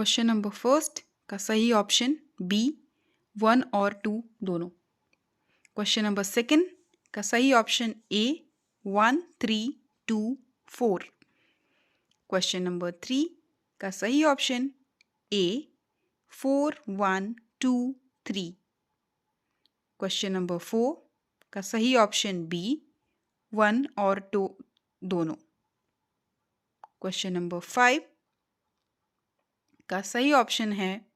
Question number first का सही option B 1 और 2 दोनों। क्वेश्चन नंबर सेकंड का सही ऑप्शन ए 1 3 2 4। क्वेश्चन नंबर 3 का सही ऑप्शन ए 4 1 2 3। क्वेश्चन नंबर 4 का सही ऑप्शन बी 1 और 2 दोनों। क्वेश्चन नंबर 5 का सही ऑप्शन है,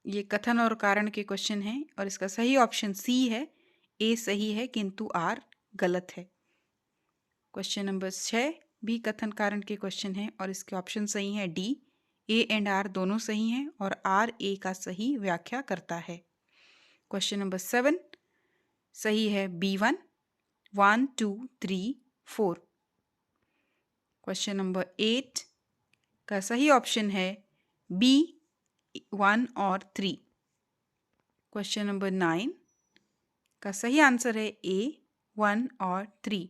ये कथन और कारण के क्वेश्चन हैं और इसका सही ऑप्शन सी है, ए सही है किंतु आर गलत है। क्वेश्चन नंबर 6 भी कथन कारण के क्वेश्चन हैं और इसके ऑप्शन सही हैं डी, ए एंड आर दोनों सही हैं और आर ए का सही व्याख्या करता है। क्वेश्चन नंबर 7 सही है बी 1 1 2 3 4। क्वेश्चन नंबर 8 का सही ऑप्शन है बी 1 और 3। क्वेश्चन नंबर 9 का सही आंसर है ए 1 और 3।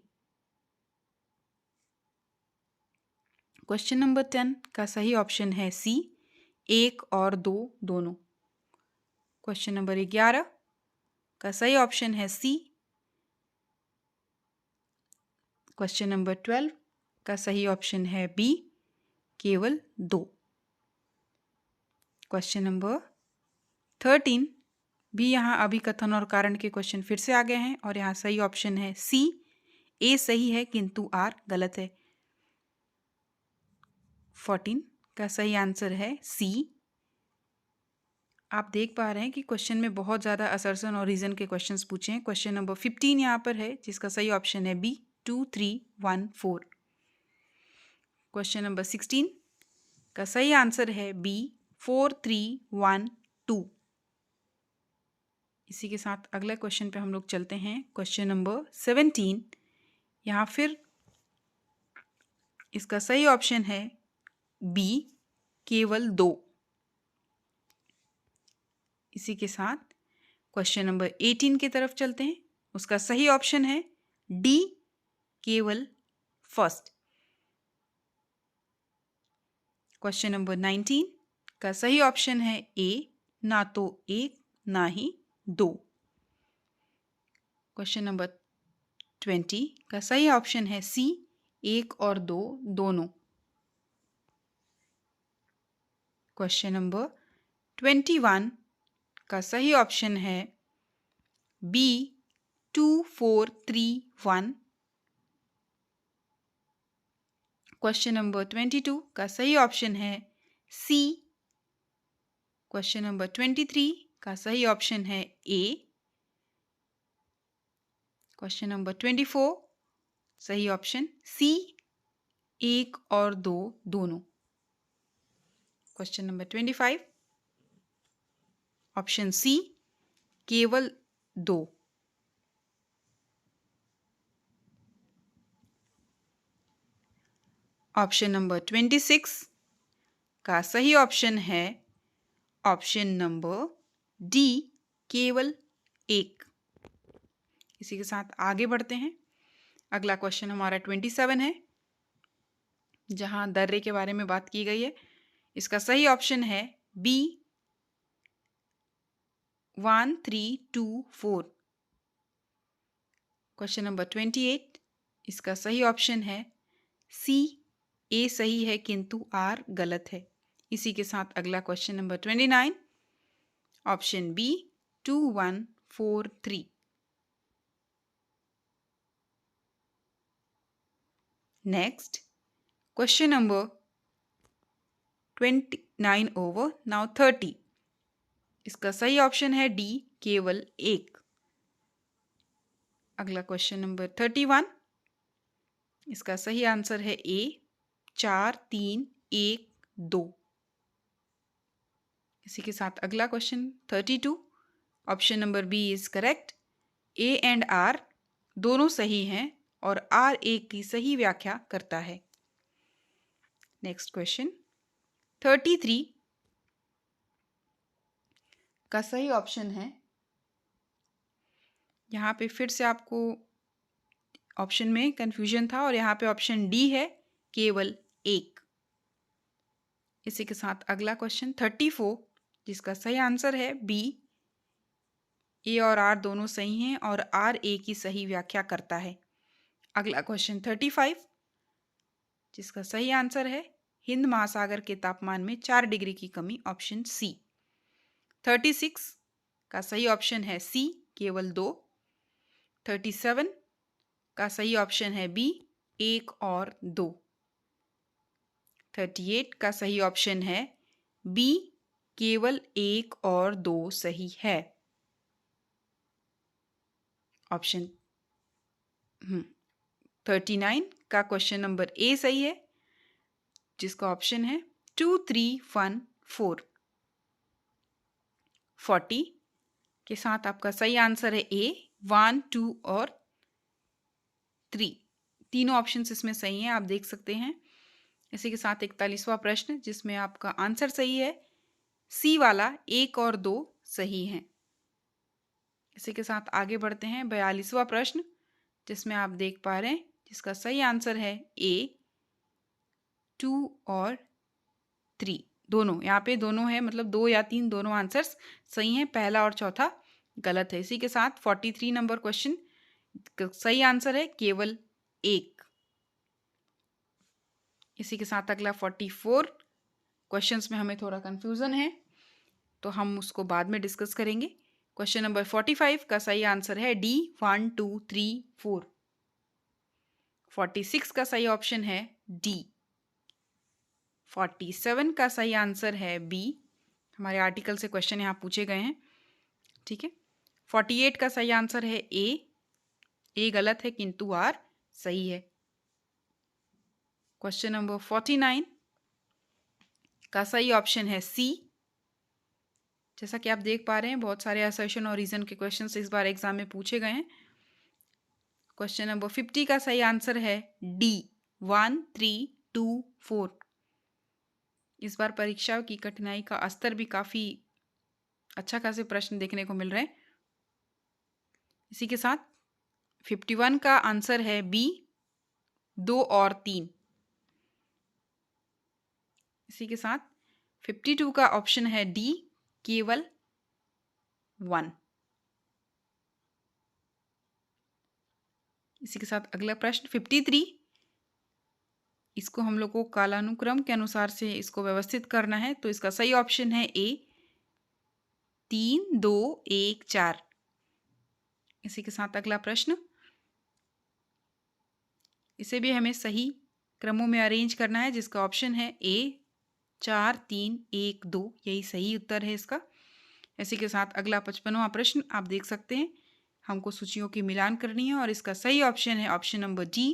क्वेश्चन नंबर 10 का सही ऑप्शन है सी 1 और 2 दोनों। क्वेश्चन नंबर 11 का सही ऑप्शन है सी। क्वेश्चन नंबर 12 का सही ऑप्शन है बी केवल 2। क्वेश्चन नंबर 13 भी यहाँ अभी कथन और कारण के क्वेश्चन फिर से आ गए हैं और यहाँ सही ऑप्शन है सी, ए सही है किंतु आर गलत है। 14 का सही आंसर है सी। आप देख पा रहे हैं कि क्वेश्चन में बहुत ज़्यादा असर्शन और रीज़न के क्वेश्चंस पूछे हैं। क्वेश्चन नंबर 15 यहाँ पर है जिसका सही ऑप्शन है बी 2 3 1 4। क्वेश्चन नंबर 16 का सही आंसर है बी 4 3 1 2। इसी के साथ अगला क्वेश्चन पे हम लोग चलते हैं। क्वेश्चन नंबर 17 यहाँ फिर इसका सही ऑप्शन है बी केवल 2। इसी के साथ क्वेश्चन नंबर 18 की तरफ चलते हैं। उसका सही ऑप्शन है डी केवल फर्स्ट। क्वेश्चन नंबर 19 का सही ऑप्शन है ए ना तो 1 ना ही 2। क्वेश्चन नंबर 20 का सही ऑप्शन है सी 1 और 2 दोनों। क्वेश्चन नंबर 21 का सही ऑप्शन है बी 2 4 3 1। क्वेश्चन नंबर 22 का सही ऑप्शन है सी। क्वेश्चन नंबर 23 का सही ऑप्शन है ए। क्वेश्चन नंबर 24 सही ऑप्शन सी 1 और 2 दोनों। क्वेश्चन नंबर 25 ऑप्शन सी केवल 2। ऑप्शन नंबर 26 का सही ऑप्शन है ऑप्शन नंबर डी केवल 1। इसी के साथ आगे बढ़ते हैं। अगला क्वेश्चन हमारा 27 है जहां दर्रे के बारे में बात की गई है। इसका सही ऑप्शन है बी 1 3 2 4। क्वेश्चन नंबर 28 इसका सही ऑप्शन है सी, ए सही है किंतु आर गलत है। इसी के साथ अगला question number 29 option B 2 1 4 3। Next question number 29 over now 30। इसका सही ऑप्शन है डी केवल 1। अगला क्वेश्चन नंबर 31 इसका सही आंसर है ए 4 3 1 2। इसी के साथ अगला question 32 option number B is correct. A and R दोनों सही हैं और आर ए की सही व्याख्या करता है। नेक्स्ट क्वेश्चन 33 का सही ऑप्शन है, यहाँ पे फिर से आपको ऑप्शन में कंफ्यूजन था और यहाँ पे ऑप्शन डी है केवल 1। इसी के साथ अगला क्वेश्चन 34, जिसका सही आंसर है बी, ए और आर दोनों सही हैं और आर ए की सही व्याख्या करता है। अगला क्वेश्चन 35, जिसका सही आंसर है हिंद महासागर के तापमान में 4 डिग्री की कमी, ऑप्शन सी। 36 का सही ऑप्शन है सी, केवल 2। 37 का सही ऑप्शन है बी, 1 और 2। 38 का सही ऑप्शन है बी, केवल 1 और 2 सही है। ऑप्शन 39 का क्वेश्चन नंबर ए सही है, जिसका ऑप्शन है 2, 3, 1, 4। 40 के साथ आपका सही आंसर है ए, 1, 2 और 3। तीनों ऑप्शंस इसमें सही हैं, आप देख सकते हैं। इसी के साथ 41वां प्रश्न, जिसमें आपका आंसर सही है सी वाला, 1 और 2 सही हैं। इसी के साथ आगे बढ़ते हैं 42वां प्रश्न, जिसमें आप देख पा रहे हैं जिसका सही आंसर है ए, 2 और 3। दोनों यहाँ पे दोनों है, मतलब 2 या 3 दोनों आंसर्स सही हैं, पहला और चौथा गलत है। इसी के साथ 43 नंबर क्वेश्चन, सही आंसर है केवल 1। इसी के साथ अगला 44 क्वेश्चंस में हमें थोड़ा कंफ्यूजन है, तो हम उसको बाद में डिस्कस करेंगे। क्वेश्चन नंबर 45 का सही आंसर है डी, 1, 2, 3, 4। 46 का सही ऑप्शन है डी। 47 का सही आंसर है बी। हमारे आर्टिकल से क्वेश्चन यहाँ पूछे गए हैं, ठीक है। 48 का सही आंसर है ए गलत है किंतु आर सही है। क्वेश्चन नंबर 49 का सही ऑप्शन है सी। जैसा कि आप देख पा रहे हैं, बहुत सारे असर्शन और रीजन के क्वेश्चंस इस बार एग्जाम में पूछे गए हैं। क्वेश्चन नंबर 50 का सही आंसर है डी, 1, 3, 2, 4। इस बार परीक्षा की कठिनाई का स्तर भी काफ़ी अच्छा खासे प्रश्न देखने को मिल रहे हैं। इसी के साथ 51 का आंसर है बी, 2 और 3। इसी के साथ 52 का ऑप्शन है डी, केवल 1। इसी के साथ अगला प्रश्न 53, इसको हम लोग को कालानुक्रम के अनुसार से इसको व्यवस्थित करना है, तो इसका सही ऑप्शन है ए, 3, 2, 1, 4। इसी के साथ अगला प्रश्न, इसे भी हमें सही क्रमों में अरेंज करना है, जिसका ऑप्शन है ए, 4, 3, 1, 2। यही सही उत्तर है इसका। इसी के साथ अगला 55वां प्रश्न आप देख सकते हैं, हमको सूचियों की मिलान करनी है और इसका सही ऑप्शन है ऑप्शन नंबर डी,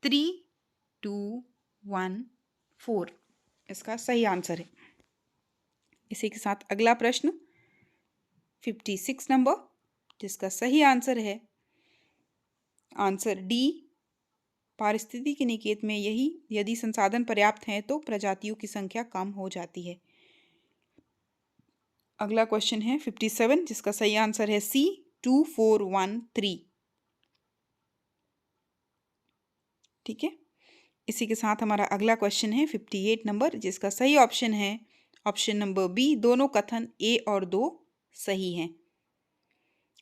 3, 2, 1, 4। इसका सही आंसर है। इसी के साथ अगला प्रश्न 56 नंबर, जिसका सही आंसर है आंसर डी, पारिस्थितिकी निकेत में यही यदि संसाधन पर्याप्त हैं तो प्रजातियों की संख्या कम हो जाती है। अगला क्वेश्चन है 57, जिसका सही आंसर है सी, 2, 4, 1, 3। ठीक है। इसी के साथ हमारा अगला क्वेश्चन है 58 नंबर, जिसका सही ऑप्शन है ऑप्शन नंबर बी, दोनों कथन ए और 2 सही हैं।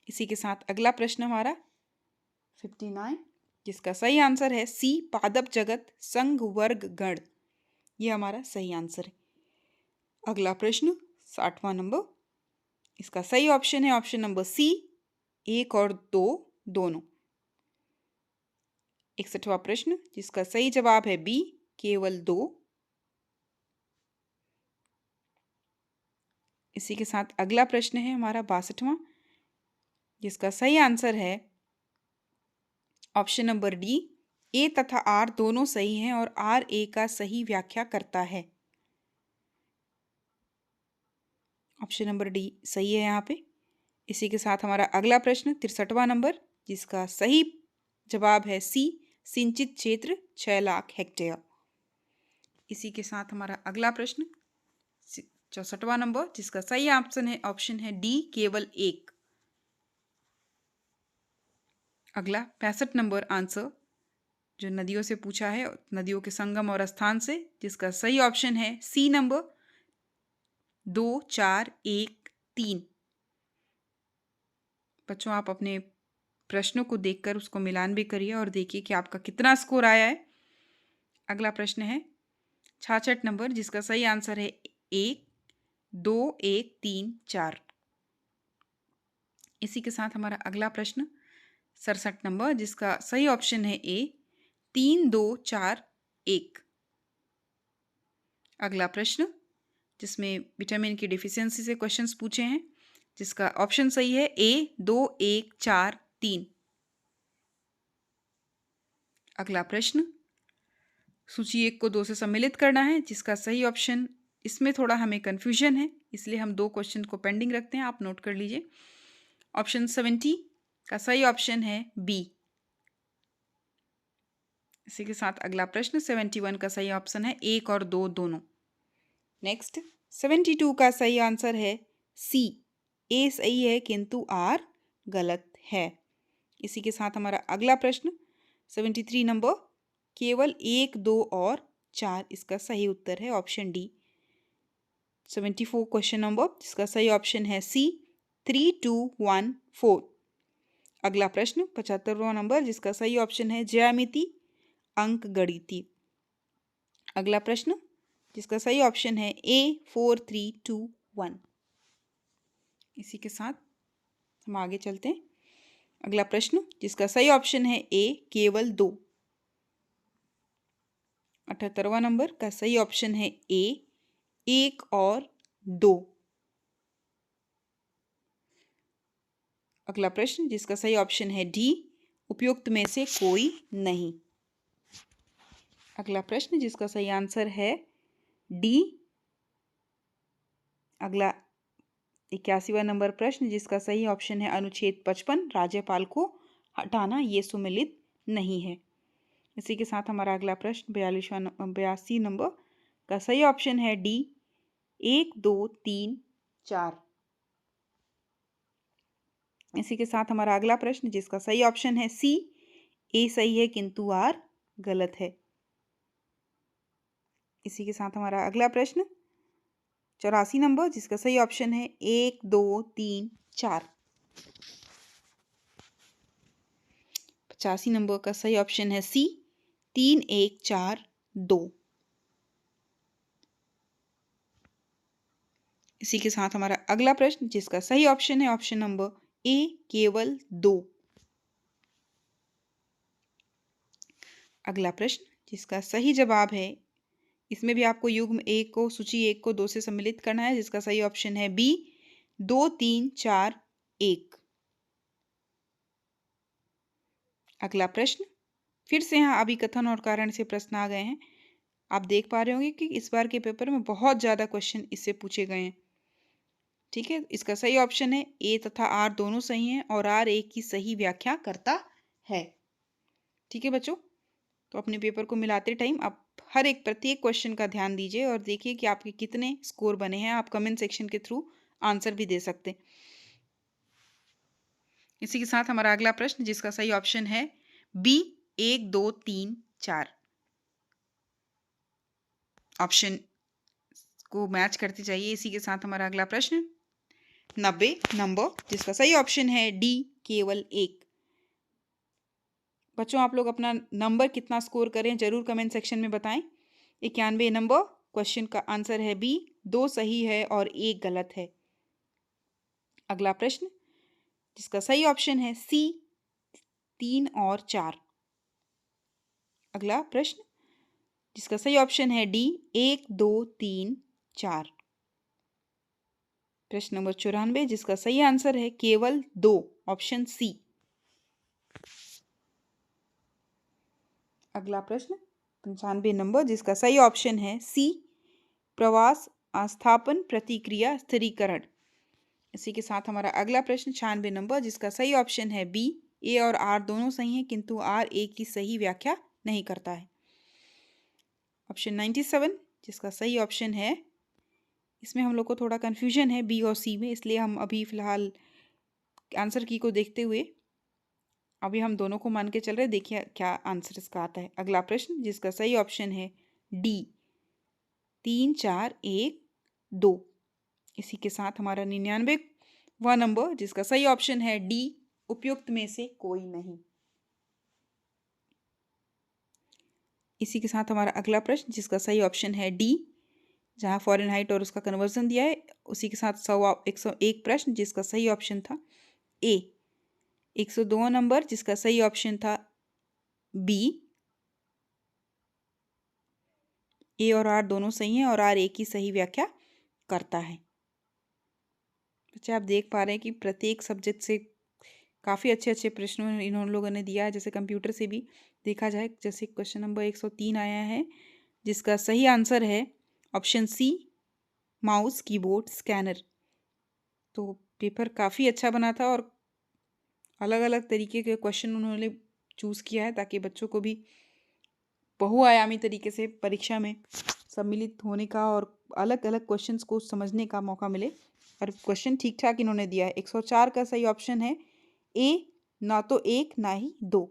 इसी के साथ अगला प्रश्न हमारा 59, जिसका सही आंसर है सी, पादप जगत संघ वर्ग गण। ये हमारा सही आंसर है। अगला प्रश्न 60वां नंबर, इसका सही ऑप्शन है ऑप्शन नंबर सी, 1 और 2 दोनों। 61वां प्रश्न, जिसका सही जवाब है बी, केवल 2। इसी के साथ अगला प्रश्न है हमारा 62वां, जिसका सही आंसर है ऑप्शन नंबर डी, ए तथा आर दोनों सही हैं और आर ए का सही व्याख्या करता है। ऑप्शन नंबर डी सही है यहाँ पे। इसी के साथ हमारा अगला प्रश्न 63वां नंबर, जिसका सही जवाब है सी, सिंचित क्षेत्र 6 लाख हेक्टेयर। इसी के साथ हमारा अगला प्रश्न 64वां नंबर, जिसका सही ऑप्शन है डी, केवल 1। अगला 65 नंबर आंसर, जो नदियों से पूछा है, नदियों के संगम और स्थान से, जिसका सही ऑप्शन है सी नंबर 2, 4, 1, 3। बच्चों, आप अपने प्रश्नों को देखकर उसको मिलान भी करिए और देखिए कि आपका कितना स्कोर आया है। अगला प्रश्न है 66 नंबर, जिसका सही आंसर है 1, 2, 1, 3, 4। इसी के साथ हमारा अगला प्रश्न 67 नंबर, जिसका सही ऑप्शन है ए, 3, 2, 4, 1। अगला प्रश्न जिसमें विटामिन की डिफिशियंसी से क्वेश्चंस पूछे हैं, जिसका ऑप्शन सही है ए, 2, 1, 4, 3। अगला प्रश्न सूची 1 को 2 से सम्मिलित करना है, जिसका सही ऑप्शन, इसमें थोड़ा हमें कन्फ्यूजन है, इसलिए हम 2 क्वेश्चन को पेंडिंग रखते हैं, आप नोट कर लीजिए। ऑप्शन 70 का सही ऑप्शन है बी। इसी के साथ अगला प्रश्न 71 का सही ऑप्शन है 1 और 2 दोनों। नेक्स्ट 72 का सही आंसर है सी, ए सही है किंतु आर गलत है। इसी के साथ हमारा अगला प्रश्न 73 नंबर, केवल 1, 2 और 4, इसका सही उत्तर है ऑप्शन डी। 74 क्वेश्चन नंबर, जिसका सही ऑप्शन है सी, 3, 2, 1, 4। अगला प्रश्न 75वां नंबर, जिसका सही ऑप्शन है ज्यामिति अंक गणिती। अगला प्रश्न जिसका सही ऑप्शन है ए, 4, 3, 2, 1। इसी के साथ हम आगे चलते हैं। अगला प्रश्न जिसका सही ऑप्शन है ए, केवल 2। 78वां नंबर का सही ऑप्शन है ए, 1 और 2। अगला प्रश्न जिसका सही ऑप्शन है डी, उपयुक्त में से कोई नहीं। अगला प्रश्न जिसका सही आंसर है डी। अगला 81वां नंबर प्रश्न जिसका सही ऑप्शन है अनुच्छेद 55, राज्यपाल को हटाना ये सुमेलित नहीं है। इसी के साथ हमारा अगला प्रश्न 82 नंबर का सही ऑप्शन है डी, 1, 2, 3, 4। इसी के साथ हमारा अगला प्रश्न जिसका सही ऑप्शन है सी, ए सही है किंतु आर गलत है। इसी के साथ हमारा अगला प्रश्न 84 नंबर, जिसका सही ऑप्शन है 1, 2, 3, 4। 85 नंबर का सही ऑप्शन है सी, 3, 1, 4, 2। इसी के साथ हमारा अगला प्रश्न जिसका सही ऑप्शन है ऑप्शन नंबर ए, केवल 2। अगला प्रश्न जिसका सही जवाब है, इसमें भी आपको युग्म एक को, सूची 1 को 2 से सम्मिलित करना है, जिसका सही ऑप्शन है बी, 2, 3, 4, 1। अगला प्रश्न फिर से यहाँ अभिकथन और कारण से प्रश्न आ गए हैं। आप देख पा रहे होंगे कि इस बार के पेपर में बहुत ज़्यादा क्वेश्चन इससे पूछे गए हैं। ठीक है, इसका सही ऑप्शन है ए तथा आर दोनों सही हैं और आर एक की सही व्याख्या करता है। ठीक है बच्चों, तो अपने पेपर को मिलाते टाइम आप हर एक प्रत्येक क्वेश्चन का ध्यान दीजिए और देखिए कि आपके कितने स्कोर बने हैं। आप कमेंट सेक्शन के थ्रू आंसर भी दे सकते हैं। इसी के साथ हमारा अगला प्रश्न जिसका सही ऑप्शन है बी, 1, 2, 3, 4। ऑप्शन को मैच करते जाइए। इसी के साथ हमारा अगला प्रश्न 90 नंबर, जिसका सही ऑप्शन है डी, केवल 1। बच्चों, आप लोग अपना नंबर कितना स्कोर करें जरूर कमेंट सेक्शन में बताएं। 91 नंबर क्वेश्चन का आंसर है बी, 2 सही है और 1 गलत है। अगला प्रश्न जिसका सही ऑप्शन है सी, 3 और 4। अगला प्रश्न जिसका सही ऑप्शन है डी, 1, 2, 3, 4। प्रश्न नंबर 94 जिसका सही आंसर है केवल 2, ऑप्शन सी। अगला प्रश्न 95 नंबर जिसका सही ऑप्शन है सी, प्रवास आस्थापन प्रतिक्रिया स्थिरीकरण। इसी के साथ हमारा अगला प्रश्न 96 नंबर जिसका सही ऑप्शन है बी, ए और आर दोनों सही हैं किंतु आर ए की सही व्याख्या नहीं करता है। ऑप्शन 97 जिसका सही ऑप्शन है, इसमें हम लोग को थोड़ा कन्फ्यूजन है बी और सी में, इसलिए हम अभी फिलहाल आंसर की को देखते हुए अभी हम दोनों को मान के चल रहे हैं, देखिए क्या आंसर इसका आता है। अगला प्रश्न जिसका सही ऑप्शन है डी 3 4 1 2। इसी के साथ हमारा 99वां नंबर जिसका सही ऑप्शन है डी उपयुक्त में से कोई नहीं। इसी के साथ हमारा अगला प्रश्न जिसका सही ऑप्शन है डी, जहां फ़ारेनहाइट और उसका कन्वर्जन दिया है। उसी के साथ 101 प्रश्न जिसका सही ऑप्शन था ए। 102 नंबर जिसका सही ऑप्शन था बी। ए और आर दोनों सही हैं और आर ए की सही व्याख्या करता है। बच्चे आप देख पा रहे हैं कि प्रत्येक सब्जेक्ट से काफ़ी अच्छे अच्छे प्रश्न इन लोगों ने दिया है। जैसे कंप्यूटर से भी देखा जाए, जैसे क्वेश्चन नंबर 103 आया है जिसका सही आंसर है option C, mouse keyboard scanner. तो पेपर काफ़ी अच्छा बना था और अलग अलग तरीके के क्वेश्चन उन्होंने चूज़ किया है ताकि बच्चों को भी बहुआयामी तरीके से परीक्षा में सम्मिलित होने का और अलग अलग क्वेश्चंस को समझने का मौका मिले। और क्वेश्चन ठीक ठाक इन्होंने दिया है। 104 का सही ऑप्शन है ए, ना तो एक ना ही दो।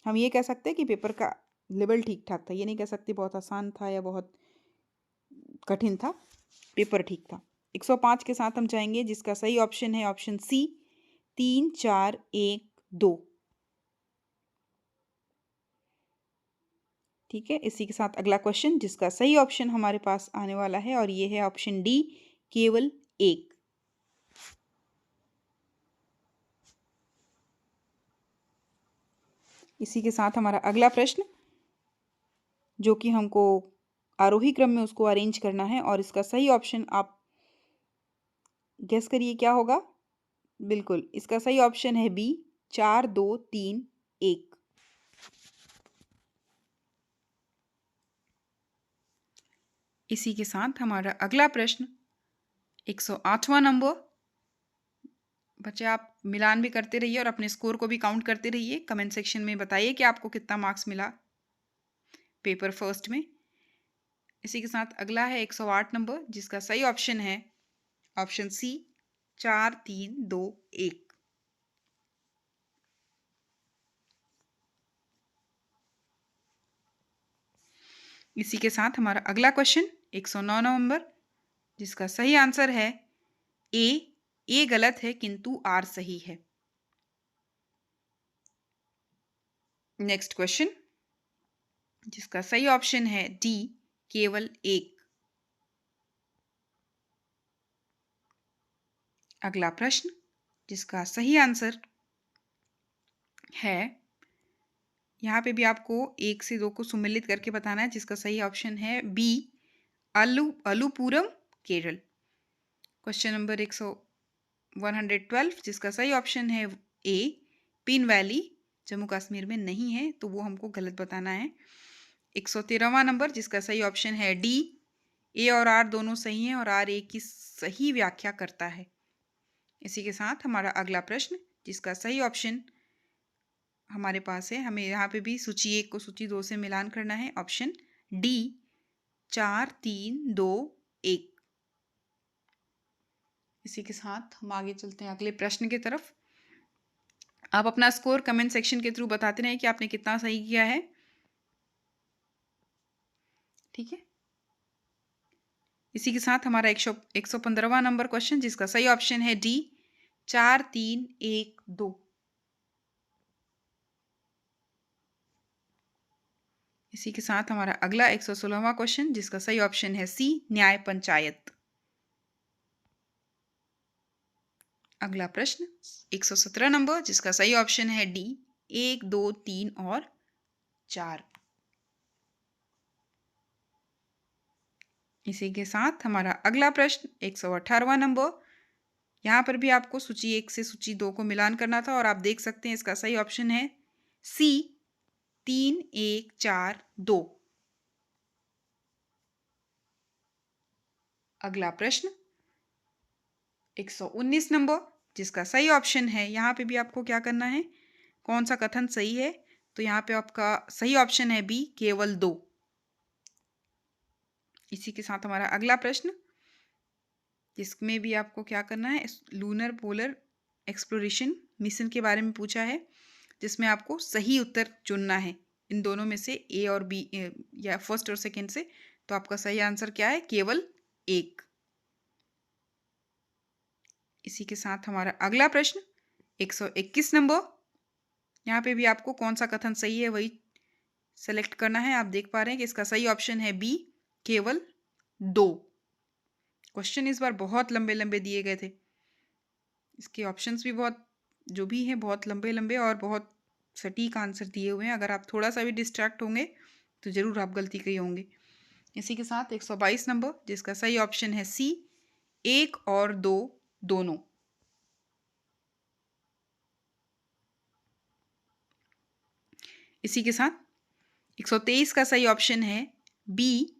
हम ये कह सकते हैं कि पेपर का लेवल ठीक ठाक था, ये नहीं कह सकते बहुत आसान था या बहुत कठिन था, पेपर ठीक था। 105 के साथ हम जाएंगे जिसका सही ऑप्शन है ऑप्शन सी 3 4 1 2। ठीक है, इसी के साथ अगला क्वेश्चन जिसका सही ऑप्शन हमारे पास आने वाला है और ये है ऑप्शन डी, केवल एक। इसी के साथ हमारा अगला प्रश्न जो कि हमको आरोही क्रम में उसको अरेंज करना है और इसका सही ऑप्शन आप गेस करिए क्या होगा। बिल्कुल, इसका सही ऑप्शन है बी 4 2 3 1। इसी के साथ हमारा अगला प्रश्न 108वां नंबर। बच्चे आप मिलान भी करते रहिए और अपने स्कोर को भी काउंट करते रहिए। कमेंट सेक्शन में बताइए कि आपको कितना मार्क्स मिला पेपर फर्स्ट में। इसी के साथ अगला है 108 नंबर जिसका सही ऑप्शन है ऑप्शन सी 4 3 2 1। इसी के साथ हमारा अगला क्वेश्चन 109 नंबर जिसका सही आंसर है ए गलत है किंतु आर सही है। नेक्स्ट क्वेश्चन जिसका सही ऑप्शन है डी, केवल एक। अगला प्रश्न जिसका सही आंसर है, यहाँ पे भी आपको 1 से 2 को सुमेलित करके बताना है जिसका सही ऑप्शन है बी, अलुपुरम केरल। क्वेश्चन नंबर 112 जिसका सही ऑप्शन है ए, पिन वैली जम्मू कश्मीर में नहीं है तो वो हमको गलत बताना है। 113वां नंबर जिसका सही ऑप्शन है डी, ए और आर दोनों सही हैं और आर ए की सही व्याख्या करता है। इसी के साथ हमारा अगला प्रश्न जिसका सही ऑप्शन हमारे पास है, हमें यहाँ पे भी सूची 1 को सूची 2 से मिलान करना है, ऑप्शन डी 4 3 2 1। इसी के साथ हम आगे चलते हैं अगले प्रश्न की तरफ। आप अपना स्कोर कमेंट सेक्शन के थ्रू बताते रहें कि आपने कितना सही किया है। ठीक है, इसी के साथ हमारा 115वां नंबर क्वेश्चन जिसका सही ऑप्शन है डी 4 3 1 2। इसी के साथ हमारा अगला 116वां क्वेश्चन जिसका सही ऑप्शन है सी, न्याय पंचायत। अगला प्रश्न 117 नंबर जिसका सही ऑप्शन है डी 1 2 3 और 4। इसी के साथ हमारा अगला प्रश्न 118वां नंबर, यहाँ पर भी आपको सूची 1 से सूची 2 को मिलान करना था और आप देख सकते हैं इसका सही ऑप्शन है सी 3 1 4 2। अगला प्रश्न 119 नंबर जिसका सही ऑप्शन है, यहाँ पे भी आपको क्या करना है, कौन सा कथन सही है, तो यहाँ पे आपका सही ऑप्शन है बी, केवल 2। इसी के साथ हमारा अगला प्रश्न जिसमें भी आपको क्या करना है, लूनर पोलर एक्सप्लोरेशन मिशन के बारे में पूछा है, जिसमें आपको सही उत्तर चुनना है इन दोनों में से, ए और बी, या फर्स्ट और सेकंड से। तो आपका सही आंसर क्या है? केवल एक। इसी के साथ हमारा अगला प्रश्न 121 नंबर। यहाँ पे भी आपको कौन सा कथन सही है वही सेलेक्ट करना है। आप देख पा रहे हैं कि इसका सही ऑप्शन है बी, केवल 2। क्वेश्चन इस बार बहुत लंबे लंबे दिए गए थे, इसके ऑप्शंस भी बहुत जो भी हैं बहुत लंबे लंबे और बहुत सटीक आंसर दिए हुए हैं। अगर आप थोड़ा सा भी डिस्ट्रैक्ट होंगे तो ज़रूर आप गलती किए होंगे। इसी के साथ 122 नंबर, जिसका सही ऑप्शन है सी, 1 और 2 दोनों। इसी के साथ 123 का सही ऑप्शन है बी,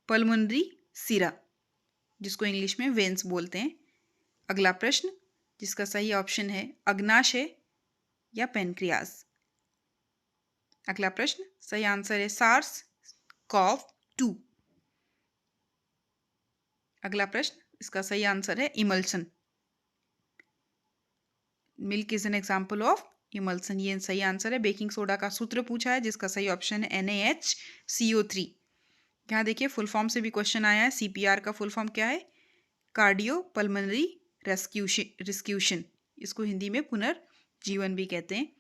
पल्मोनरी सिरा, जिसको इंग्लिश में वेन्स बोलते हैं। अगला प्रश्न, जिसका सही ऑप्शन है अग्नाशय या पेनक्रियाज। अगला प्रश्न, सही आंसर है सार्स कॉव 2। अगला प्रश्न, इसका सही आंसर है emulsion. Milk is an example of emulsion, ये सही आंसर है। बेकिंग सोडा का सूत्र पूछा है, जिसका सही ऑप्शन है NaHCO3। यहाँ देखिए फुल फॉर्म से भी क्वेश्चन आया है। CPR का फुल फॉर्म क्या है? कार्डियो पल्मोनरी रेस्क्यूशन, इसको हिंदी में पुनर्जीवन भी कहते हैं।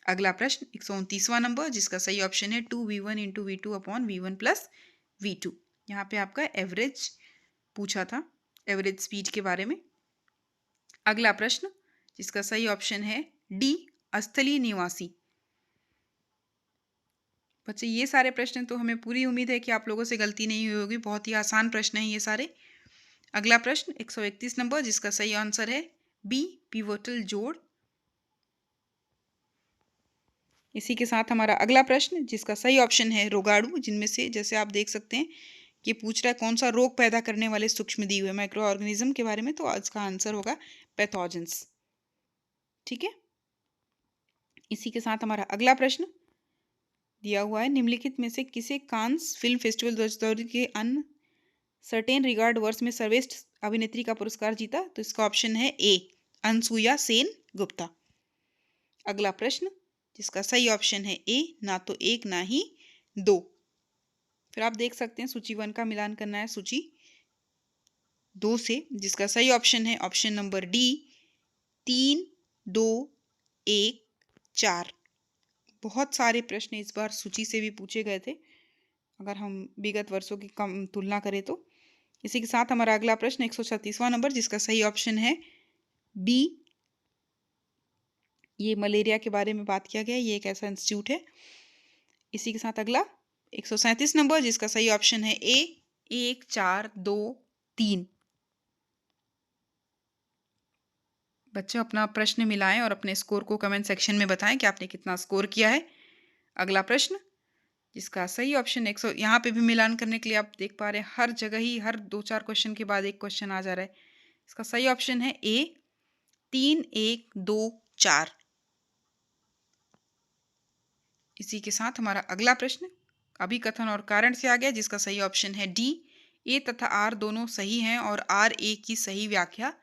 अगला प्रश्न 129वां नंबर, जिसका सही ऑप्शन है 2v1 × v2 upon v1 + v2। यहाँ पे आपका एवरेज पूछा था, एवरेज स्पीड के बारे में। अगला प्रश्न, जिसका सही ऑप्शन है डी, स्थलीय निवासी। बच्चे ये सारे प्रश्न तो हमें पूरी उम्मीद है कि आप लोगों से गलती नहीं हुई होगी, बहुत ही आसान प्रश्न हैं ये सारे। अगला प्रश्न 131 नंबर, जिसका सही आंसर है बी, पिवोटल जोड़। इसी के साथ हमारा अगला प्रश्न, जिसका सही ऑप्शन है रोगाणु, जिनमें से जैसे आप देख सकते हैं कि पूछ रहा है कौन सा रोग पैदा करने वाले सूक्ष्मजीव है, माइक्रो ऑर्गेनिज्म के बारे में, तो इसका आंसर होगा पैथोजेंस। ठीक है। इसी के साथ हमारा अगला प्रश्न दिया हुआ है, निम्नलिखित में से किसे कांस फिल्म फेस्टिवल 2014 के अन सर्टेन रिगार्ड वर्ष में सर्वश्रेष्ठ अभिनेत्री का पुरस्कार जीता? तो इसका ऑप्शन है ए, अनसुया सेन गुप्ता। अगला प्रश्न, जिसका सही ऑप्शन है ए, ना तो 1 ना ही 2। फिर आप देख सकते हैं सूची 1 का मिलान करना है सूची 2 से, जिसका सही ऑप्शन है ऑप्शन नंबर डी, 3, 2, 1, 4। बहुत सारे प्रश्न इस बार सूची से भी पूछे गए थे, अगर हम विगत वर्षों की कम तुलना करें तो। इसी के साथ हमारा अगला प्रश्न 136वां नंबर, जिसका सही ऑप्शन है बी, ये मलेरिया के बारे में बात किया गया, ये एक ऐसा इंस्टीट्यूट है। इसी के साथ अगला 137 नंबर, जिसका सही ऑप्शन है ए, 1, 4, 2, 3। बच्चों अपना प्रश्न मिलाएं और अपने स्कोर को कमेंट सेक्शन में बताएं कि आपने कितना स्कोर किया है। अगला प्रश्न, जिसका सही ऑप्शन 100, यहाँ पे भी मिलान करने के लिए आप देख पा रहे हैं हर जगह ही हर 2-4 क्वेश्चन के बाद एक क्वेश्चन आ जा रहा है। इसका सही ऑप्शन है ए, 3, 1, 2, 4। इसी के साथ हमारा अगला प्रश्न अभिकथन और कारण से आ गया, जिसका सही ऑप्शन है डी, ए तथा आर दोनों सही हैं और आर ए की सही व्याख्या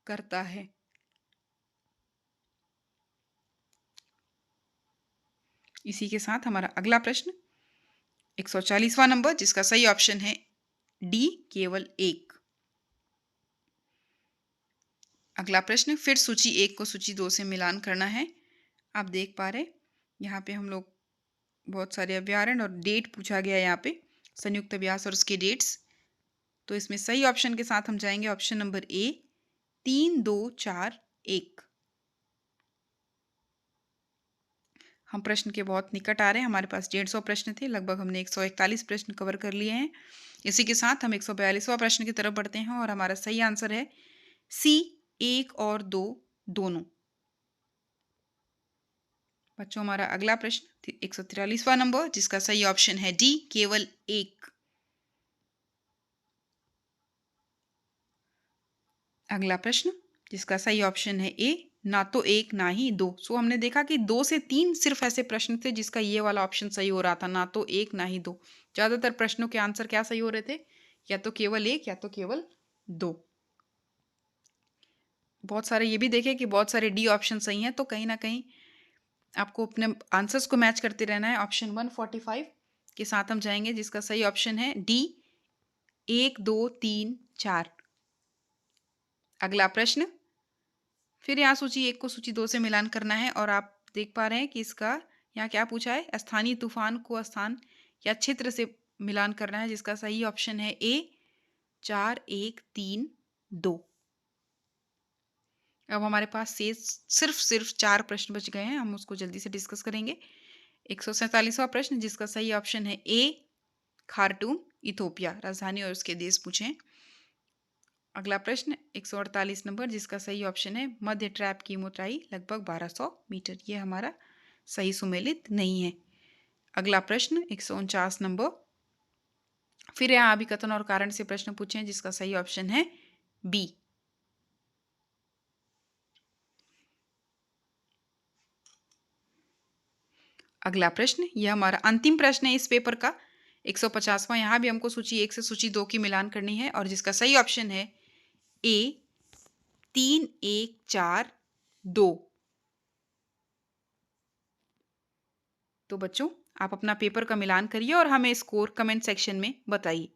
करता है। इसी के साथ हमारा अगला प्रश्न 140वां नंबर, जिसका सही ऑप्शन है डी, केवल 1। अगला प्रश्न फिर सूची 1 को सूची 2 से मिलान करना है। आप देख पा रहे यहाँ पे हम लोग बहुत सारे अभ्यारण्य और डेट पूछा गया है, यहाँ पे संयुक्त अभ्यास और उसके डेट्स। तो इसमें सही ऑप्शन के साथ हम जाएंगे ऑप्शन नंबर ए, 3, 2, 4, 1। हम प्रश्न के बहुत निकट आ रहे हैं, हमारे पास 150 प्रश्न थे, लगभग हमने 141 प्रश्न कवर कर लिए हैं। इसी के साथ हम 142वां प्रश्न की तरफ बढ़ते हैं और हमारा सही आंसर है सी, 1 और 2 दोनों। बच्चों हमारा अगला प्रश्न 143वां नंबर, जिसका सही ऑप्शन है डी, केवल 1। अगला प्रश्न, जिसका सही ऑप्शन है ए, ना तो 1 ना ही 2। सो हमने देखा कि 2 से 3 सिर्फ ऐसे प्रश्न थे जिसका ये वाला ऑप्शन सही हो रहा था, ना तो 1 ना ही 2। ज़्यादातर प्रश्नों के आंसर क्या सही हो रहे थे? या तो केवल 1 या तो केवल 2। बहुत सारे ये भी देखें कि बहुत सारे डी ऑप्शन सही हैं, तो कहीं ना कहीं आपको अपने आंसर्स को मैच करते रहना है। ऑप्शन 145 के साथ हम जाएंगे, जिसका सही ऑप्शन है डी, 1 2 3 4। अगला प्रश्न, फिर यहाँ सूची 1 को सूची 2 से मिलान करना है, और आप देख पा रहे हैं कि इसका यहाँ क्या पूछा है, स्थानीय तूफान को स्थान या क्षेत्र से मिलान करना है, जिसका सही ऑप्शन है ए, 4 1 3 2। अब हमारे पास से सिर्फ 4 प्रश्न बच गए हैं, हम उसको जल्दी से डिस्कस करेंगे। 147वां प्रश्न, जिसका सही ऑप्शन है ए, खार्टूम इथोपिया, राजधानी और उसके देश पूछे हैं। अगला प्रश्न 148 नंबर, जिसका सही ऑप्शन है मध्य ट्रैप की मोटाई लगभग 1200 मीटर, ये हमारा सही सुमेलित नहीं है। अगला प्रश्न 149 नंबर, फिर यहाँ अभिकथन और कारण से प्रश्न पूछे हैं, जिसका सही ऑप्शन है बी। अगला प्रश्न, यह हमारा अंतिम प्रश्न है इस पेपर का, 150वां। यहाँ भी हमको सूची 1 से सूची 2 की मिलान करनी है, और जिसका सही ऑप्शन है ए, 3 1 4 2। तो बच्चों, आप अपना पेपर का मिलान करिए और हमें स्कोर कमेंट सेक्शन में बताइए।